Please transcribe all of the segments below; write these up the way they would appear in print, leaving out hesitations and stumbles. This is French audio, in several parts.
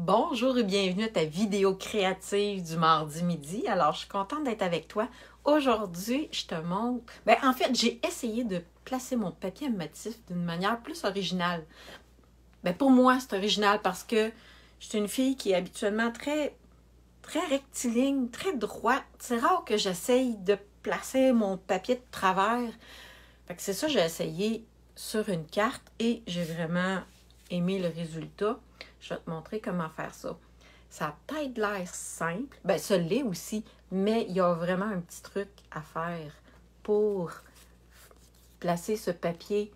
Bonjour et bienvenue à ta vidéo créative du mardi midi. Alors, je suis contente d'être avec toi. Aujourd'hui, je te montre... en fait, j'ai essayé de placer mon papier motif d'une manière plus originale. Pour moi, c'est original parce que je suis une fille qui est habituellement très rectiligne, très droite. C'est rare que j'essaye de placer mon papier de travers. Fait que c'est ça que j'ai essayé sur une carte et j'ai vraiment aimé le résultat. Je vais te montrer comment faire ça. Ça a peut-être l'air simple. Ça l'est aussi, mais il y a vraiment un petit truc à faire pour placer ce papier,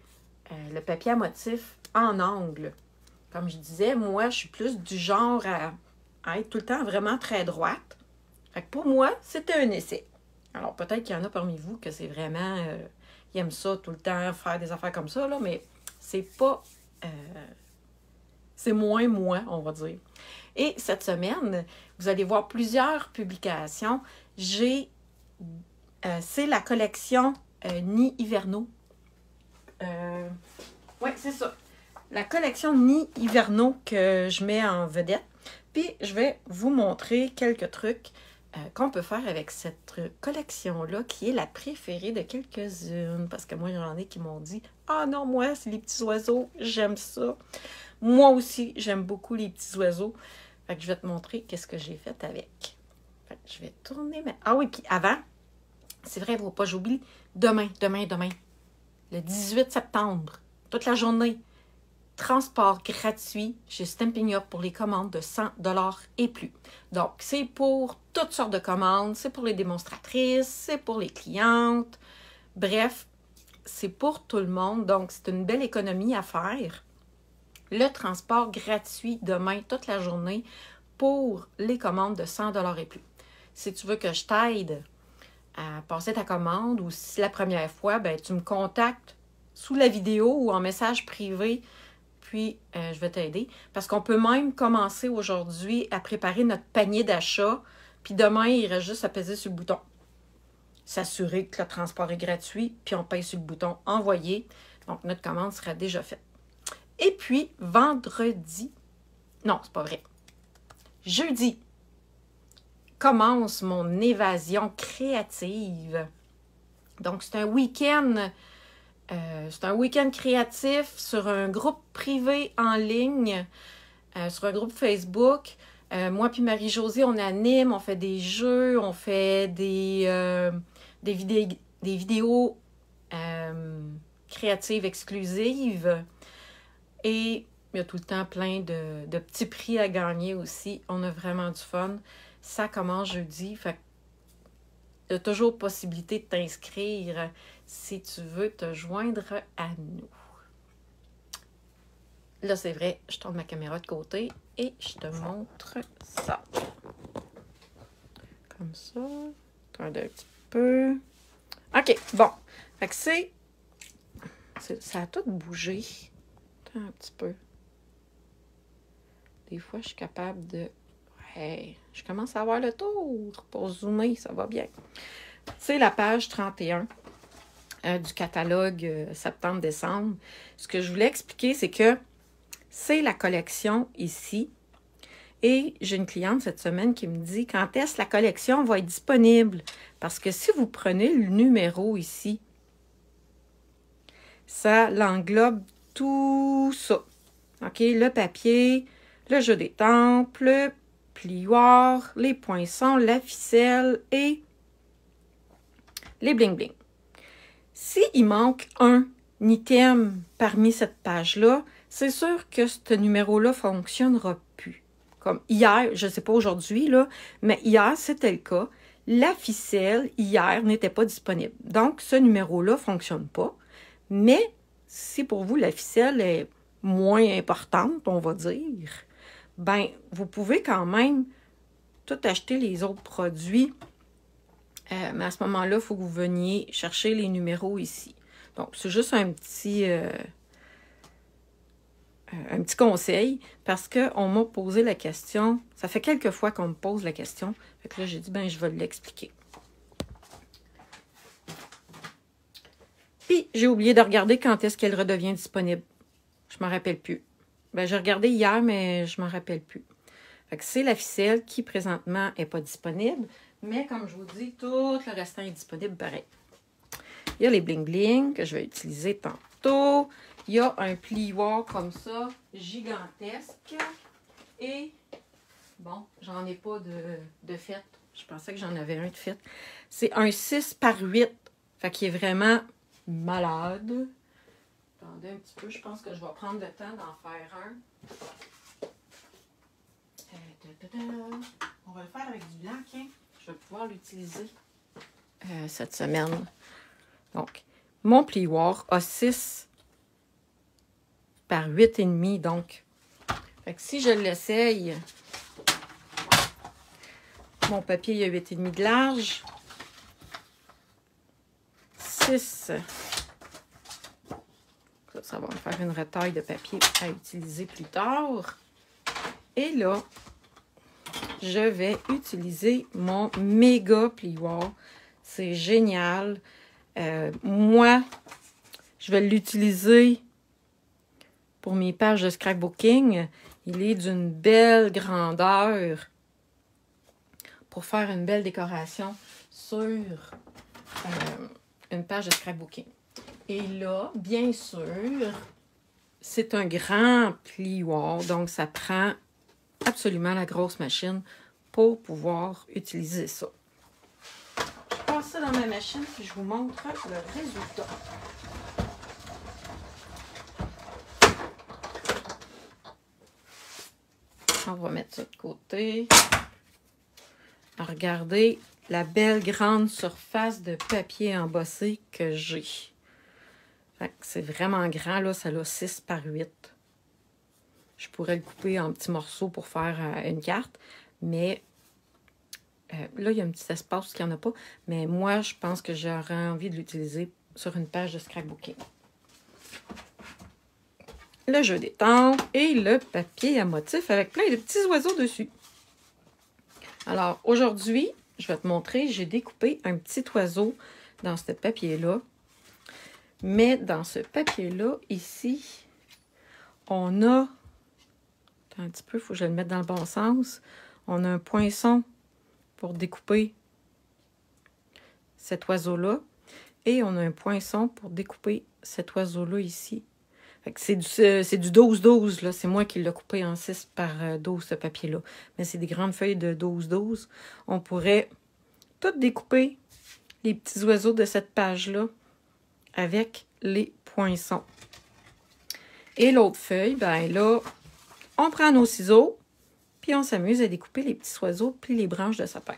le papier à motif en angle. Comme je disais, moi, je suis plus du genre à être tout le temps vraiment très droite. Fait que pour moi, c'était un essai. Alors, peut-être qu'il y en a parmi vous que c'est vraiment... ils aiment ça tout le temps, faire des affaires comme ça, là, mais c'est pas... c'est moins moi, on va dire. Et cette semaine, vous allez voir plusieurs publications. C'est la collection Nid hivernaux. Oui, c'est ça. La collection Nid hivernaux que je mets en vedette. Puis, je vais vous montrer quelques trucs qu'on peut faire avec cette collection-là, qui est la préférée de quelques-unes. Parce que moi, il y en a qui m'ont dit « Ah non, moi, c'est les petits oiseaux, j'aime ça. » Moi aussi, j'aime beaucoup les petits oiseaux. Fait que je vais te montrer qu'est-ce que j'ai fait avec. Fait que je vais tourner ma... Ah oui, puis avant, c'est vrai, il ne faut pas j'oublie, demain, le 18 septembre, toute la journée, transport gratuit chez Stampin' Up pour les commandes de 100 $ et plus. Donc, c'est pour toutes sortes de commandes, c'est pour les démonstratrices, c'est pour les clientes. Bref, c'est pour tout le monde. Donc, c'est une belle économie à faire. Le transport gratuit demain, toute la journée, pour les commandes de 100 $ et plus. Si tu veux que je t'aide à passer ta commande ou si c'est la première fois, tu me contactes sous la vidéo ou en message privé, puis je vais t'aider. Parce qu'on peut même commencer aujourd'hui à préparer notre panier d'achat, puis demain, il reste juste à peser sur le bouton. S'assurer que le transport est gratuit, puis on paye sur le bouton « Envoyer ». Donc, notre commande sera déjà faite. Et puis, vendredi, non, c'est pas vrai, jeudi, commence mon évasion créative. Donc, c'est un week-end créatif sur un groupe privé en ligne, sur un groupe Facebook. Moi puis Marie-Josée, on anime, on fait des jeux, on fait des vidéos créatives exclusives. Et il y a tout le temps plein de petits prix à gagner aussi. On a vraiment du fun. Ça commence jeudi. Fait il y a toujours possibilité de t'inscrire si tu veux te joindre à nous. Là, c'est vrai, je tourne ma caméra de côté et je te montre ça. Comme ça. Attends un petit peu. OK, bon. Fait que ça a tout bougé. Un petit peu. Des fois, je suis capable de... Ouais, je commence à avoir le tour pour zoomer, ça va bien. C'est la page 31 du catalogue septembre-décembre. Ce que je voulais expliquer, c'est que c'est la collection ici. Et j'ai une cliente cette semaine qui me dit quand est-ce que la collection va être disponible. Parce que si vous prenez le numéro ici, ça l'englobe tout ça. OK? Le papier, le jeu des temples, le plioir, les poinçons, la ficelle et les bling-bling. S'il manque un item parmi cette page-là, c'est sûr que ce numéro-là ne fonctionnera plus. Comme hier, je ne sais pas aujourd'hui, là, mais hier, c'était le cas. La ficelle, hier, n'était pas disponible. Donc, ce numéro-là ne fonctionne pas. Mais si pour vous, la ficelle est moins importante, on va dire, vous pouvez quand même tout acheter les autres produits. Mais à ce moment-là, il faut que vous veniez chercher les numéros ici. Donc, c'est juste un petit conseil parce qu'on m'a posé la question. Ça fait quelques fois qu'on me pose la question. Fait que là, j'ai dit, je vais l'expliquer. Puis, j'ai oublié de regarder quand est-ce qu'elle redevient disponible. Je ne m'en rappelle plus. J'ai regardé hier, mais je ne m'en rappelle plus. Fait que c'est la ficelle qui, présentement, n'est pas disponible. Mais comme je vous dis, tout le restant est disponible pareil. Il y a les bling-bling que je vais utiliser tantôt. Il y a un plioir comme ça, gigantesque. Et, bon, j'en ai pas de fête. Je pensais que j'en avais un de fête. C'est un 6 par 8. Fait qu'il est vraiment malade. Attendez un petit peu, je pense que je vais prendre le temps d'en faire un. On va le faire avec du blanc, tiens. Je vais pouvoir l'utiliser cette semaine. Donc, mon plioir a 6 par 8,5. Donc, fait que si je l'essaye, mon papier il a 8,5 de large. 6. Ça va me faire une retaille de papier à utiliser plus tard. Et là, je vais utiliser mon méga plioir. C'est génial. Moi, je vais l'utiliser pour mes pages de scrapbooking. Il est d'une belle grandeur pour faire une belle décoration sur une page de scrapbooking. Et là, bien sûr, c'est un grand plioir, donc ça prend absolument la grosse machine pour pouvoir utiliser ça. Je passe ça dans ma machine et je vous montre le résultat. On va mettre ça de côté. Regardez la belle grande surface de papier embossé que j'ai. C'est vraiment grand, là, ça a 6 par 8. Je pourrais le couper en petits morceaux pour faire une carte, mais là, il y a un petit espace qu'il n'y en a pas. Mais moi, je pense que j'aurais envie de l'utiliser sur une page de scrapbooking. Le jeu des temps et le papier à motif avec plein de petits oiseaux dessus. Alors, aujourd'hui, je vais te montrer, j'ai découpé un petit oiseau dans ce papier-là. Mais dans ce papier-là, ici, on a... Attends un petit peu, il faut que je le mette dans le bon sens. On a un poinçon pour découper cet oiseau-là. Et on a un poinçon pour découper cet oiseau-là ici. C'est du 12-12, là. C'est moi qui l'ai coupé en 6 par 12, ce papier-là. Mais c'est des grandes feuilles de 12-12. On pourrait tout découper les petits oiseaux de cette page-là avec les poinçons. Et l'autre feuille, ben là, on prend nos ciseaux, puis on s'amuse à découper les petits oiseaux, puis les branches de sapin.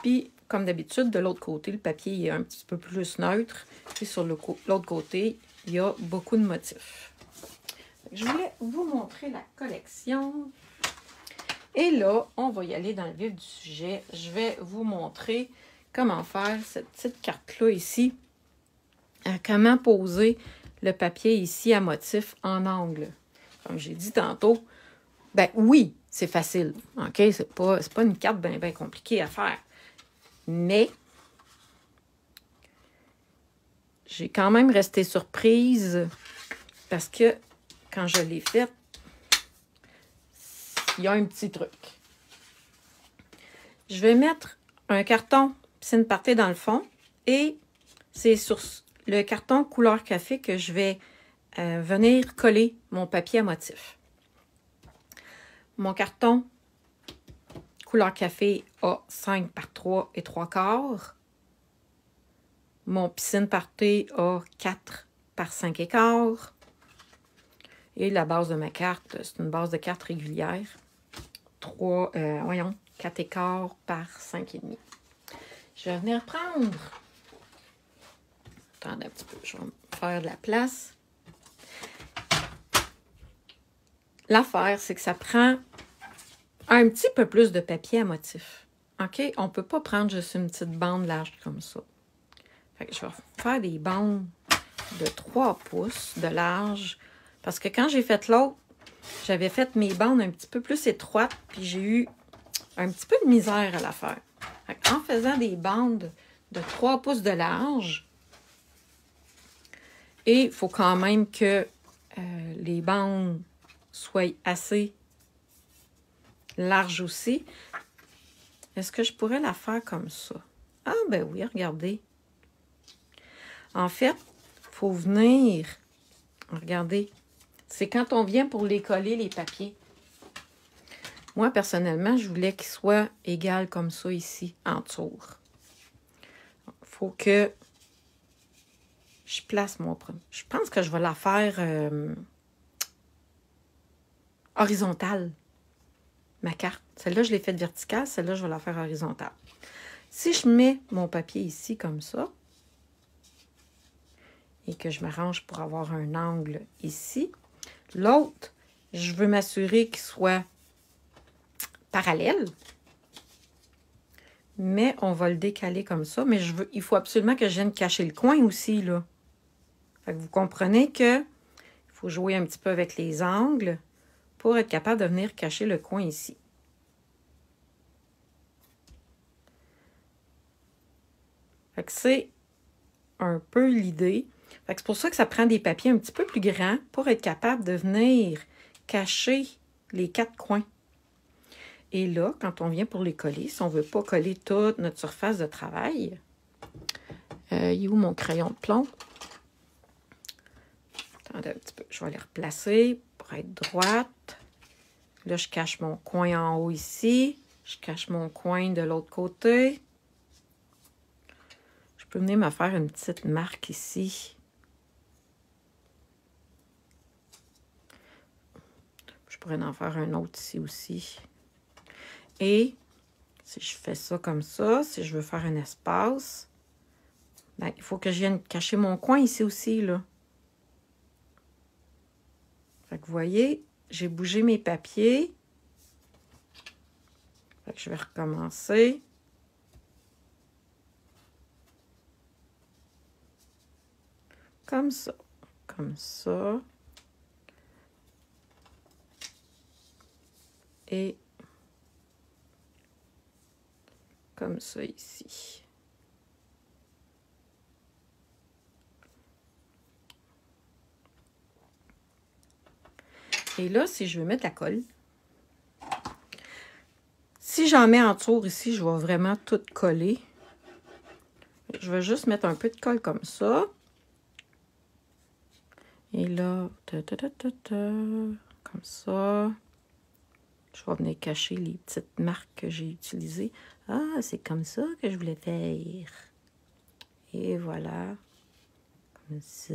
Puis, comme d'habitude, de l'autre côté, le papier est un petit peu plus neutre. Puis sur l'autre côté, il y a beaucoup de motifs. Je voulais vous montrer la collection. Et là, on va y aller dans le vif du sujet. Je vais vous montrer comment faire cette petite carte-là ici. Comment poser le papier ici à motif en angle. Comme j'ai dit tantôt, ben oui, c'est facile. OK? C'est pas une carte bien compliquée à faire. Mais j'ai quand même resté surprise parce que quand je l'ai faite, il y a un petit truc. Je vais mettre un carton piscine party dans le fond et c'est sur le carton couleur café que je vais venir coller mon papier à motif. Mon carton couleur café a 5 par 3 et 3/4. Mon piscine party a 4 par 5 1/4. Et la base de ma carte, c'est une base de carte régulière. 4 1/4 par 5,5. Je vais venir prendre... Attendez un petit peu, je vais me faire de la place. L'affaire, c'est que ça prend un petit peu plus de papier à motif. OK? On ne peut pas prendre juste une petite bande large comme ça. Fait que je vais faire des bandes de 3 pouces de large. Parce que quand j'ai fait l'autre, j'avais fait mes bandes un petit peu plus étroites, puis j'ai eu un petit peu de misère à la faire. En faisant des bandes de 3 pouces de large, et il faut quand même que les bandes soient assez large aussi. Est-ce que je pourrais la faire comme ça? Ah, ben oui, regardez. En fait, il faut venir... Regardez. C'est quand on vient pour les coller, les papiers. Moi, personnellement, je voulais qu'ils soient égaux comme ça ici, en tour. Il faut que je place mon... Je pense que je vais la faire horizontale. Ma carte. Celle-là, je l'ai faite verticale. Celle-là, je vais la faire horizontale. Si je mets mon papier ici comme ça, et que je m'arrange pour avoir un angle ici, l'autre, je veux m'assurer qu'il soit parallèle. Mais on va le décaler comme ça. Mais il faut absolument que je vienne cacher le coin aussi, là. Fait que vous comprenez que il faut jouer un petit peu avec les angles pour être capable de venir cacher le coin ici. Fait que c'est un peu l'idée. Fait que c'est pour ça que ça prend des papiers un petit peu plus grands pour être capable de venir cacher les 4 coins. Et là, quand on vient pour les coller, si on ne veut pas coller toute notre surface de travail, il est où mon crayon de plomb? Attendez un petit peu, je vais les replacer pour être droite. Là, je cache mon coin en haut ici. Je cache mon coin de l'autre côté. Je peux venir me faire une petite marque ici. Je pourrais en faire un autre ici aussi. Et si je fais ça comme ça, si je veux faire un espace, ben, il faut que je vienne cacher mon coin ici aussi, là. Fait que vous voyez, j'ai bougé mes papiers. Fait que je vais recommencer. Comme ça. Comme ça. Et comme ça ici. Et là, si je veux mettre la colle, si j'en mets en tour ici, je vais vraiment tout coller. Je vais juste mettre un peu de colle comme ça. Et là, comme ça. Je vais venir cacher les petites marques que j'ai utilisées. Ah, c'est comme ça que je voulais faire. Et voilà. Comme ça,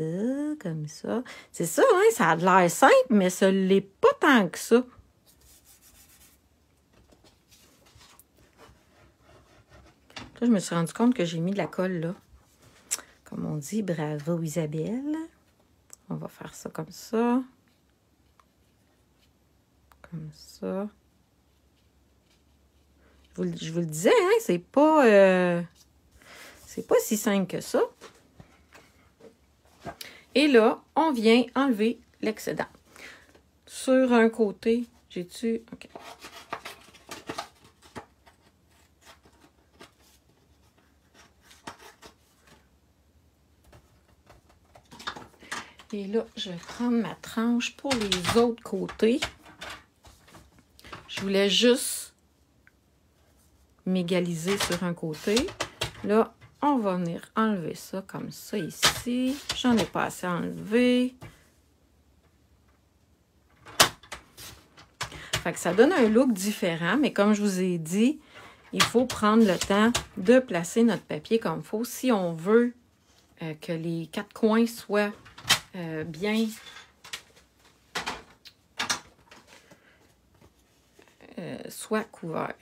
comme ça. C'est ça, hein? Ça a de l'air simple, mais ça ne l'est pas tant que ça. Là, je me suis rendu compte que j'ai mis de la colle, là. Comme on dit, bravo Isabelle. On va faire ça comme ça. Comme ça. Je vous le disais, hein, c'est pas si simple que ça. Et là, on vient enlever l'excédent. Sur un côté, j'ai-tu... OK. Et là, je vais prendre ma tranche pour les autres côtés. Je voulais juste m'égaliser sur un côté. Là, on va venir enlever ça comme ça ici. J'en ai pas assez enlevé. Fait que ça donne un look différent, mais comme je vous ai dit, il faut prendre le temps de placer notre papier comme il faut si on veut que les 4 coins soient bien couverts.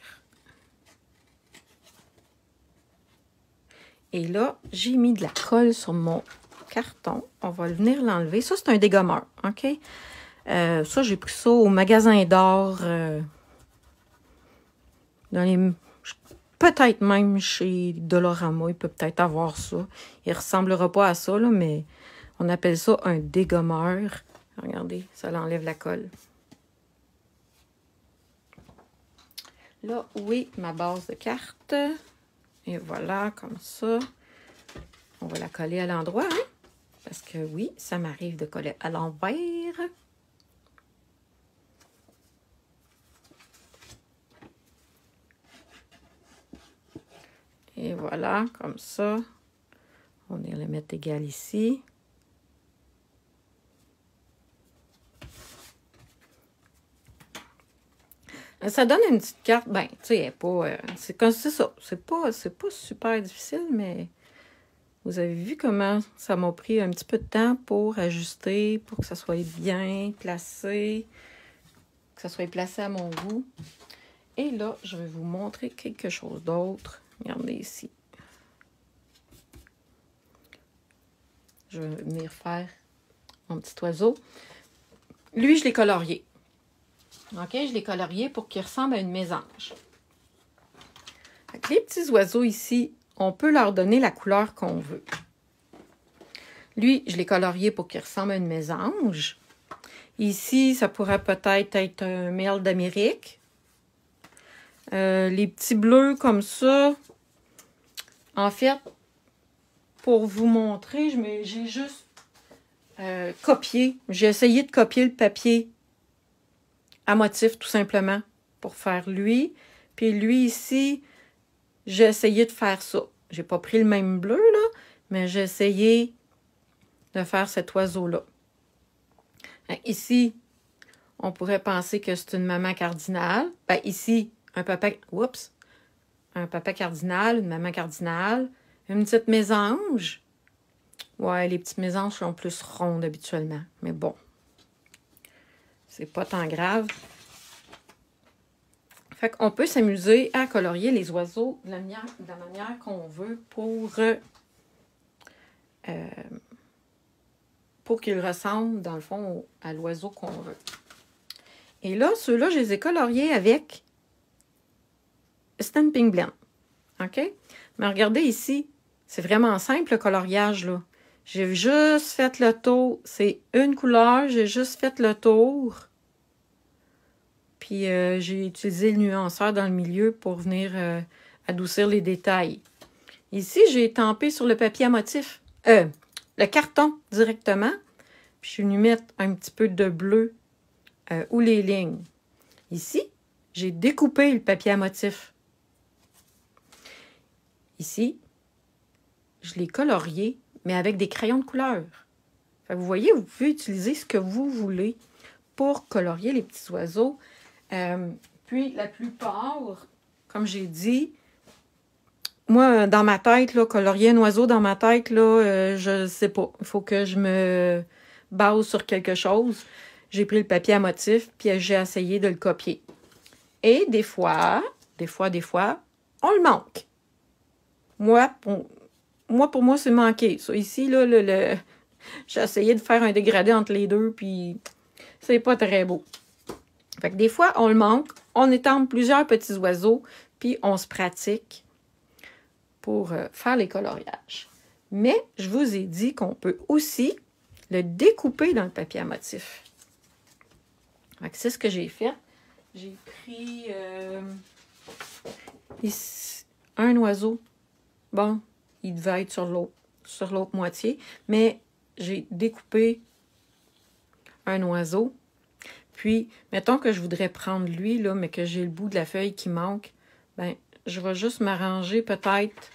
Et là, j'ai mis de la colle sur mon carton. On va venir l'enlever. Ça, c'est un dégommeur, OK? Ça, j'ai pris ça au magasin d'or. Peut-être même chez Dollarama, il peut peut-être avoir ça. Il ne ressemblera pas à ça, là, mais on appelle ça un dégommeur. Regardez, ça l'enlève la colle. Là, oui, ma base de carte. Et voilà, comme ça. On va la coller à l'endroit, hein? Parce que oui, ça m'arrive de coller à l'envers. Et voilà, comme ça. On va les mettre égal ici. Ça donne une petite carte, ben, tu sais, c'est ça. C'est pas super difficile, mais vous avez vu comment ça m'a pris un petit peu de temps pour ajuster, pour que ça soit bien placé, que ça soit placé à mon goût. Et là, je vais vous montrer quelque chose d'autre. Regardez ici. Je vais venir faire mon petit oiseau. Lui, je l'ai colorié. OK, je l'ai colorié pour qu'il ressemble à une mésange. Avec les petits oiseaux ici, on peut leur donner la couleur qu'on veut. Lui, je l'ai colorié pour qu'il ressemble à une mésange. Ici, ça pourrait peut-être être un merle d'Amérique. Les petits bleus comme ça, en fait, pour vous montrer, j'ai juste copié. J'ai essayé de copier le papier à motif, tout simplement, pour faire lui. Puis lui, ici, j'ai essayé de faire ça. J'ai pas pris le même bleu, là, mais j'ai essayé de faire cet oiseau-là. Ici, on pourrait penser que c'est une maman cardinale. Ben, ici, un papa cardinal, une maman cardinale, une petite mésange. Ouais, les petites mésanges sont plus rondes habituellement, mais bon. C'est pas tant grave. Fait qu'on peut s'amuser à colorier les oiseaux de la manière qu'on veut pour qu'ils ressemblent, dans le fond, à l'oiseau qu'on veut. Et là, ceux-là, je les ai coloriés avec Stampin' Blend. OK? Mais regardez ici, c'est vraiment simple le coloriage, là. J'ai juste fait le tour. C'est une couleur, j'ai juste fait le tour. Puis j'ai utilisé le nuanceur dans le milieu pour venir adoucir les détails. Ici, j'ai étampé sur le papier à motif. Le carton directement. Puis je suis venue mettre un petit peu de bleu ou les lignes. Ici, j'ai découpé le papier à motif. Ici, je l'ai colorié, mais avec des crayons de couleur. Fait que vous voyez, vous pouvez utiliser ce que vous voulez pour colorier les petits oiseaux. Puis, la plupart, comme j'ai dit, moi, dans ma tête, là, colorier un oiseau dans ma tête, là, je sais pas. Il faut que je me base sur quelque chose. J'ai pris le papier à motif, puis j'ai essayé de le copier. Et des fois, on le manque. Pour moi, c'est manqué. Ça, ici, là, j'ai essayé de faire un dégradé entre les deux, puis c'est pas très beau. Fait que des fois, on le manque. On étampe plusieurs petits oiseaux, puis on se pratique pour faire les coloriages. Mais je vous ai dit qu'on peut aussi le découper dans le papier à motif. Fait que c'est ce que j'ai fait. J'ai pris ici, un oiseau. Bon, il devait être sur l'autre moitié, mais j'ai découpé un oiseau. Puis, mettons que je voudrais prendre lui, là, mais que j'ai le bout de la feuille qui manque, ben, je vais juste m'arranger peut-être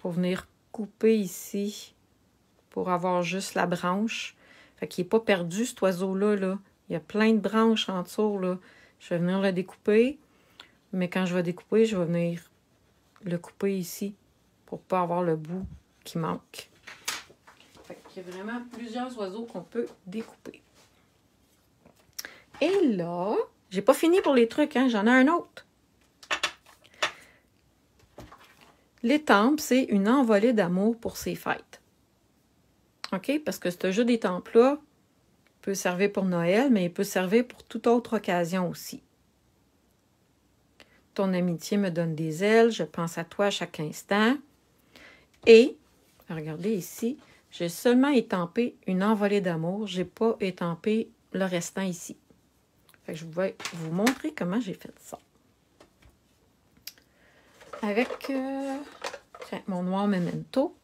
pour venir couper ici, pour avoir juste la branche. Fait qu'il n'est pas perdu, cet oiseau-là, là. Il y a plein de branches en dessous, là. Je vais venir le découper, mais quand je vais découper, je vais venir le couper ici pour ne pas avoir le bout qui manque. Fait qu'il y a vraiment plusieurs oiseaux qu'on peut découper. Et là, j'ai pas fini pour les trucs, hein, j'en ai un autre. L'étampe, c'est une envolée d'amour pour ses fêtes. OK? Parce que ce jeu d'étampe-là peut servir pour Noël, mais il peut servir pour toute autre occasion aussi. Ton amitié me donne des ailes, je pense à toi à chaque instant. Et, regardez ici, j'ai seulement étampé une envolée d'amour, je n'ai pas étampé le restant ici. Fait que je vais vous montrer comment j'ai fait ça. Avec mon noir Memento,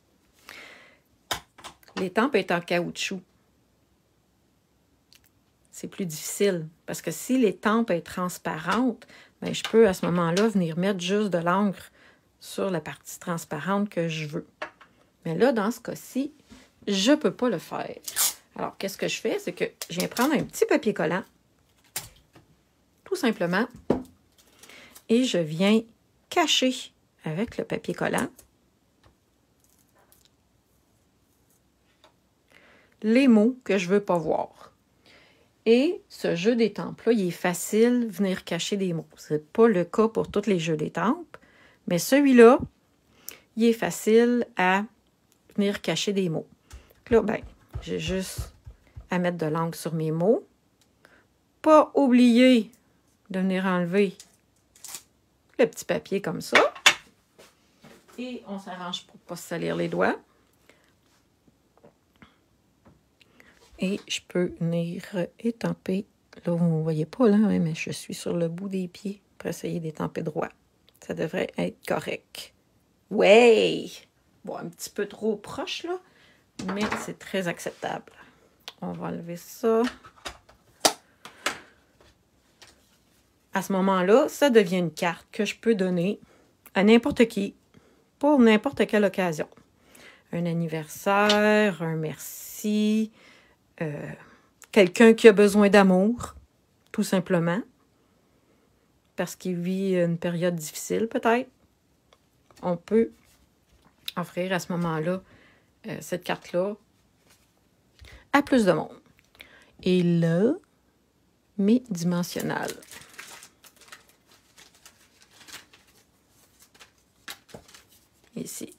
l'étampe est en caoutchouc. C'est plus difficile parce que si l'étampe est transparente, ben, je peux à ce moment-là venir mettre juste de l'encre sur la partie transparente que je veux. Mais là, dans ce cas-ci, je ne peux pas le faire. Alors, qu'est-ce que je fais? C'est que je viens prendre un petit papier collant, tout simplement, et je viens cacher avec le papier collant les mots que je ne veux pas voir. Et ce jeu d'étampes-là, il est facile de venir cacher des mots. Ce n'est pas le cas pour tous les jeux d'étampes, mais celui-là, il est facile à venir cacher des mots. Donc là, ben, j'ai juste à mettre de l'encre sur mes mots. Pas oublier de venir enlever le petit papier comme ça. Et on s'arrange pour ne pas se salir les doigts. Et je peux venir étamper. Là, vous ne voyez pas, là, mais je suis sur le bout des pieds pour essayer d'étamper droit. Ça devrait être correct. Ouais! Bon, un petit peu trop proche, là, mais c'est très acceptable. On va enlever ça. À ce moment-là, ça devient une carte que je peux donner à n'importe qui pour n'importe quelle occasion. Un anniversaire, un merci, quelqu'un qui a besoin d'amour, tout simplement, parce qu'il vit une période difficile peut-être. On peut offrir à ce moment-là cette carte-là à plus de monde. Et là, mes dimensionnales. Ici.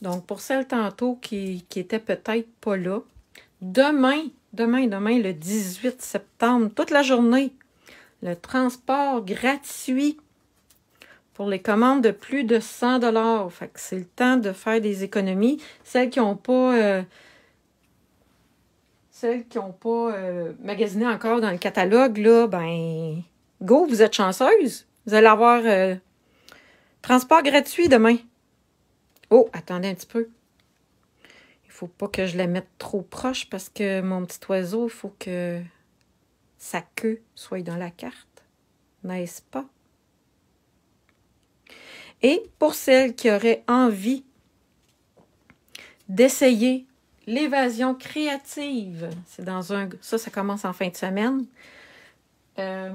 Donc, pour celle tantôt qui était peut-être pas là, demain, le 18 septembre, toute la journée, le transport gratuit pour les commandes de plus de 100 $. Fait que c'est le temps de faire des économies. Celles qui n'ont pas, magasiné encore dans le catalogue, là, ben, go, vous êtes chanceuse. Vous allez avoir transport gratuit demain. Oh, attendez un petit peu. Il ne faut pas que je la mette trop proche parce que mon petit oiseau, il faut que sa queue soit dans la carte. N'est-ce pas? Et pour celles qui auraient envie d'essayer l'évasion créative, c'est dans un... Ça commence en fin de semaine. Attendez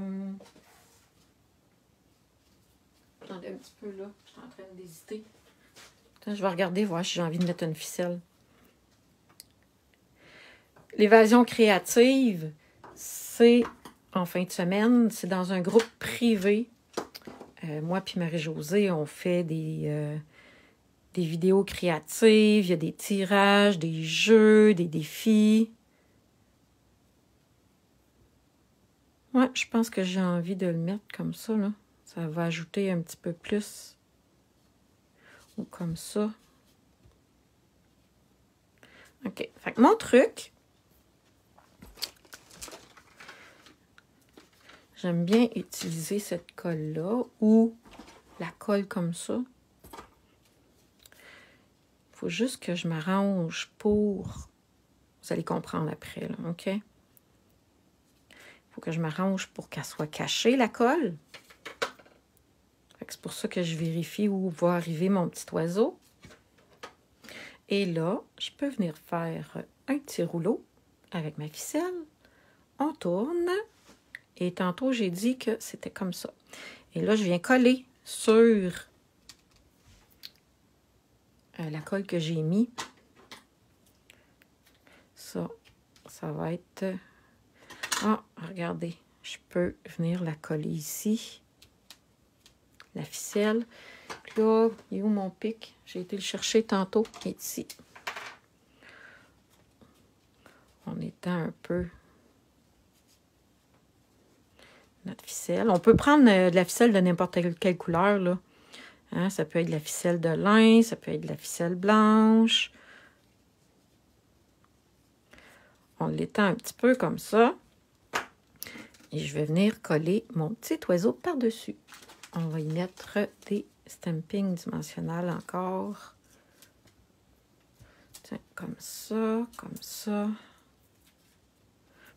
un petit peu là, je suis en train d'hésiter. Je vais regarder, voir si j'ai envie de mettre une ficelle. L'évasion créative, c'est en fin de semaine, c'est dans un groupe privé. Moi puis Marie-Josée, on fait des vidéos créatives, il y a des tirages, des jeux, des défis. Ouais, je pense que j'ai envie de le mettre comme ça, là. Ça va ajouter un petit peu plus. Ou comme ça. OK. Fait que mon truc, j'aime bien utiliser cette colle-là ou la colle comme ça. Il faut juste que je m'arrange pour... Vous allez comprendre après, là, OK? Il faut que je m'arrange pour qu'elle soit cachée, la colle. C'est pour ça que je vérifie où va arriver mon petit oiseau. Et là, je peux venir faire un petit rouleau avec ma ficelle. On tourne. Et tantôt, j'ai dit que c'était comme ça. Et là, je viens coller sur la colle que j'ai mis. Ça va être... Ah, regardez, je peux venir la coller ici. La ficelle. Puis là, il est où mon pic? J'ai été le chercher tantôt. Il est ici. On étend un peu notre ficelle. On peut prendre de la ficelle de n'importe quelle couleur, là. Hein, ça peut être de la ficelle de lin, ça peut être de la ficelle blanche. On l'étend un petit peu comme ça. Et je vais venir coller mon petit oiseau par-dessus. On va y mettre des stampings dimensionnels encore. Tiens, comme ça, comme ça.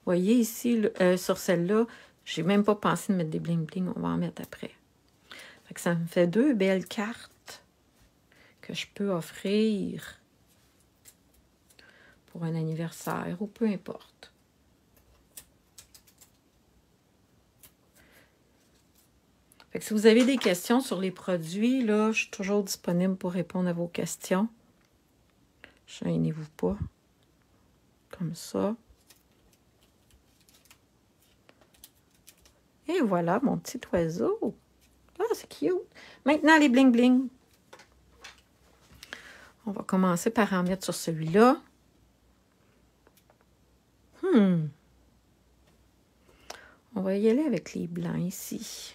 voyez ici, sur celle-là, j'ai même pas pensé de mettre des bling-bling. On va en mettre après. Fait que ça me fait 2 belles cartes que je peux offrir pour un anniversaire ou peu importe. Fait que si vous avez des questions sur les produits, là, je suis toujours disponible pour répondre à vos questions. Gênez-vous pas. Comme ça. Et voilà, mon petit oiseau. Ah, c'est cute. Maintenant, les bling-bling. On va commencer par en mettre sur celui-là. On va y aller avec les blancs ici.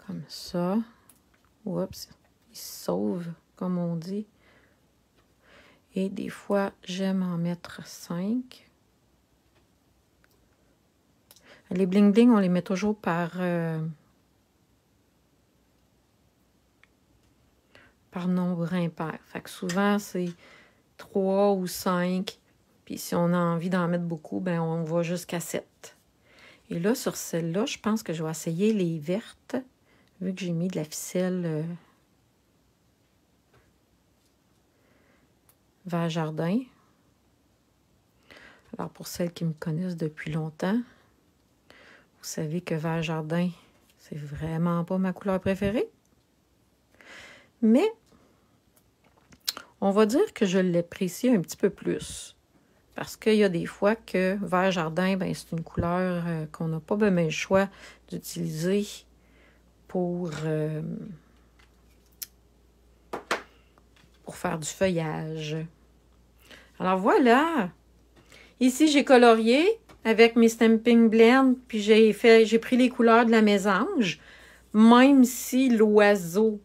Comme ça. Oups, il se sauve, comme on dit. Et des fois, j'aime en mettre 5. Les bling-bling, on les met toujours par nombre impair. Fait que souvent, c'est 3 ou 5. Puis si on a envie d'en mettre beaucoup, ben on va jusqu'à 7. Et là, sur celle-là, je pense que je vais essayer les vertes. Vu que j'ai mis de la ficelle Vert Jardin. Alors, pour celles qui me connaissent depuis longtemps, vous savez que Vert Jardin, c'est vraiment pas ma couleur préférée. Mais, on va dire que je l'apprécie un petit peu plus. Parce qu'il y a des fois que Vert Jardin, ben, c'est une couleur qu'on n'a pas bien le choix d'utiliser pour faire du feuillage. Alors voilà. Ici, j'ai colorié avec mes Stampin' Blend, puis j'ai pris les couleurs de la mésange, même si l'oiseau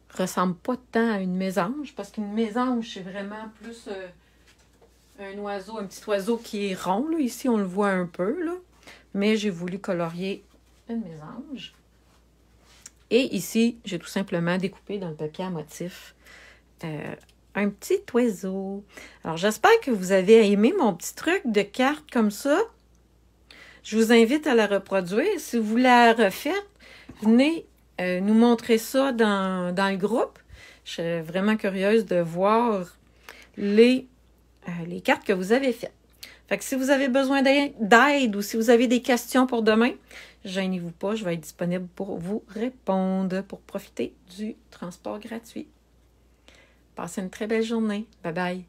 ressemble pas tant à une mésange, parce qu'une mésange, c'est vraiment plus un oiseau, un petit oiseau qui est rond, là. Ici, on le voit un peu, là. Mais j'ai voulu colorier une mésange. Et ici, j'ai tout simplement découpé dans le papier à motif un petit oiseau. Alors, j'espère que vous avez aimé mon petit truc de carte comme ça. Je vous invite à la reproduire. Si vous la refaites, venez nous montrer ça dans le groupe. Je suis vraiment curieuse de voir les cartes que vous avez faites. Fait que si vous avez besoin d'aide ou si vous avez des questions pour demain, gênez-vous pas, je vais être disponible pour vous répondre, pour profiter du transport gratuit. Passez une très belle journée. Bye bye.